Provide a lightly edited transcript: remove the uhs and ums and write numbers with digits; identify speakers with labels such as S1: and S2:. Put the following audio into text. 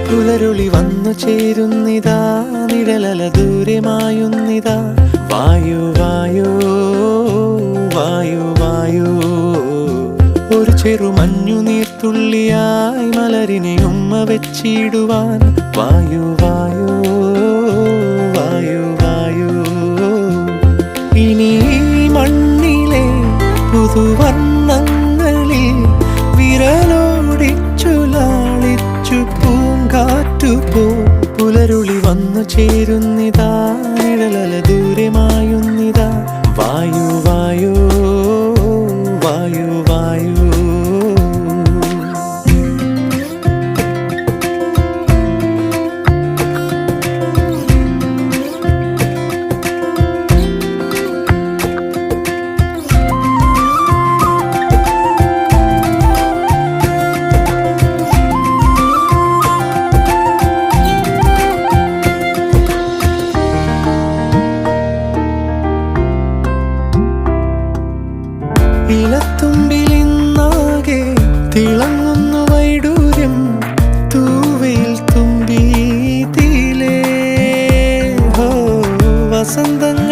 S1: പുലരുളി വന്നു ചേരുന്നിതാ, നിഴലല ദൂരെ മായുന്നിതാ. വായു വായു വായു വായു, ഒരു ചെറു മഞ്ഞു നീർത്തുള്ളിയായി മലരിനെ ഉമ്മ വെച്ചിടുവാൻ. വായു വായു വായു വായു, ഇനി മണ്ണിലെ പുതുവർണ്ണങ്ങളിൽ വിരലോടിച്ചു ലാളിച്ചു പൂങ്കാറ്റുപോ. പുലരുളി വന്നു ചേരുന്നിതാ, നിഴലല ദൂരെ മായുന്നിതാ. വായു വായു വായു വായു. ഇലത്തുമ്പിലിന്നാകെ തിളങ്ങുന്നു വൈഡൂര്യം, തൂവയിൽ തുമ്പി തീലേ. ഹോ വസന്തങ്ങൾ